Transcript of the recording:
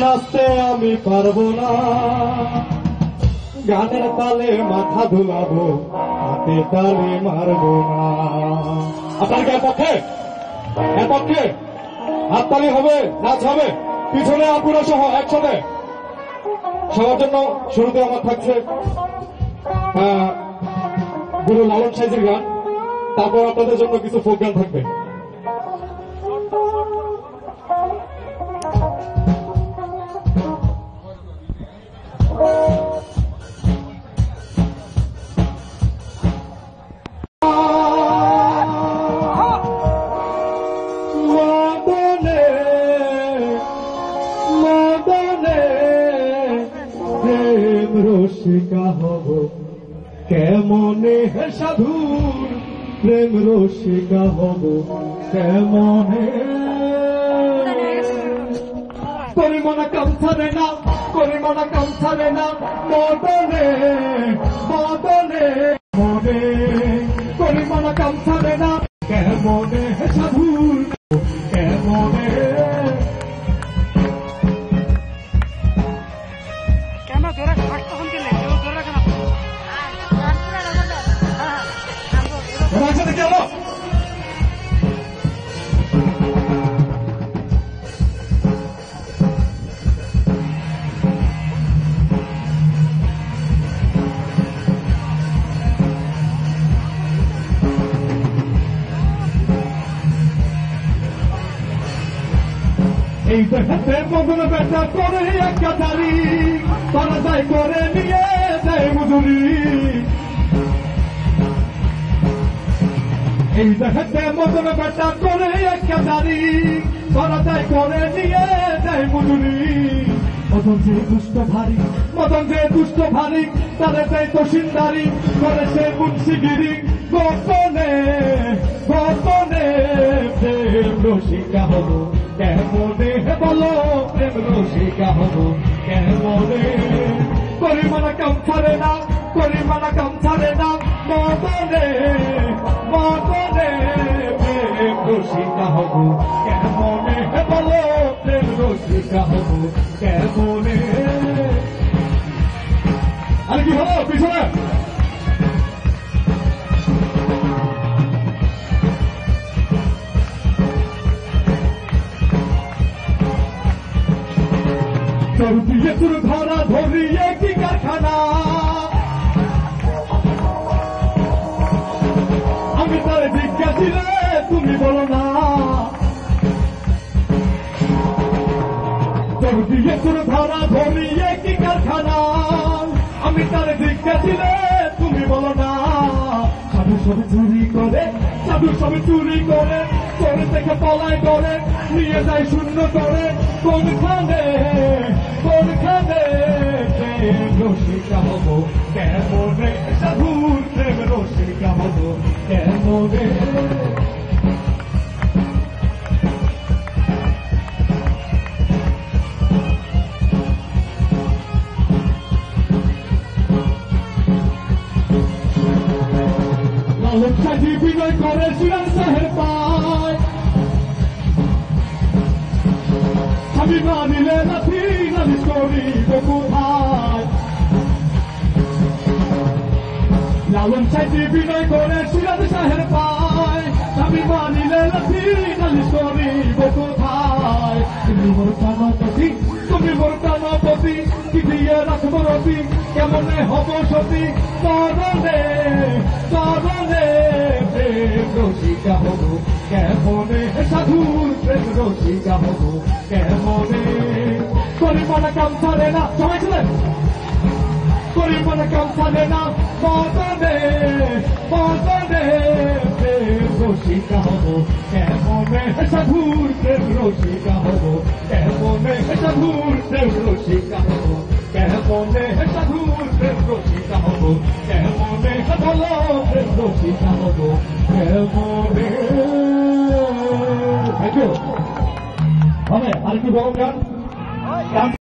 নাচতে আমি পারবো না, গানের তালে মাথা ধুলাবো, হাতে তালে মারবো না। আপনার কি পক্ষে? পক্ষে হাততালি হবে, নাচ হবে, পিছনে আপুরা সহ একসাথে সবার জন্য। শুরুতে আমার থাকছে গুরু লালন সাইজির গান, তারপর আপনাদের জন্য কিছু ফোক গান থাকবে। রসিকা হব কেমনে সাধুর, প্রেম রসিকা হব কেমনে। করিমানা কাম ছাড়ে না, করিমানা কাম ছাড়ে না, মদনে মদনে মনে। করিমানা কাম ছাড়ে না, কেমনে সাধুর কেমনে। এই দেখাতে মদন বেটা করে একটা দাড়ি, তারা দায় করে নিয়ে দেয় মজুরি। এই দেখাতে মদন বেটা করে একটা দাড়ি, তারা দায় করে নিয়ে দেয় মজুরি। মদন যে দুষ্ট ভারী, মদন যে দুষ্ট ভারী, তারা দেয় তো সিন্দারি, করে সে মুন্সিগিরি। গোপনে গোপনে প্রেম রসিকা হলো কেমনে, বলো প্রেম রসিকা হব কেমনে। করিমানা কাম ছাড়ে না, করিমানা কাম ছাড়ে না, মদনে মদনে প্রেম রসিকা হব কেমনে, বলো প্রেম রসিকা হব কেমনে। আর কি হলো পিছনে? তোর দিয়ে তোর ধরা ধরিয়ে কি কারখানা, আমি তার জিজ্ঞাসা ছিলে তুমি বলো না। তোর দিয়ে তোর ধরা ধরিয়ে কি কারখানা, আমি তার জিজ্ঞাসা ছিলে তুমি বলো না। সাধু সবে চুরি করে, সাধু সবে চুরি করে, তোর থেকে পলায় করে নিয়ে যায় শূন্য করে। কোনখানে কোনখানে প্রেম রসিকা হব কেমনে, সাধুর প্রেম রসিকা হব কেমনে। লালন সাজি বিনয় করে সিরাজ সাহেব পায়, আমি মানিলে নাথি নালিশ করিব কোথায়। লালন সাজি বিনয় করে সিরাজ সাহেব পায়, আমি মানিলে নাথি নালিশ করিব কোথায়। তুমি মোর কানপতি, তুমি মোর কানপতি, কি দিয়ে রাখবো রতি, কেমনে হব সতী। করণে করণে প্রেম রসিকা হব কেমনে, সাধুর প্রেম রসিকা হব কেমনে। করিমানা কাম ছাড়ে না, সবাই ছিলেন। করিমানা কাম ছাড়ে না, মদনে মদনে প্রেম রসিকা হব কেমনে, সাধুর প্রেম রসিকা হব কেমনে। সাধুর প্রেম রসিকা হব কেমনে, সাধুর প্রেম রসিকা হব কেমনে, ভালো প্রেম রসিকা হব কেমনে। Thank you. হবে আর কি বলবেন?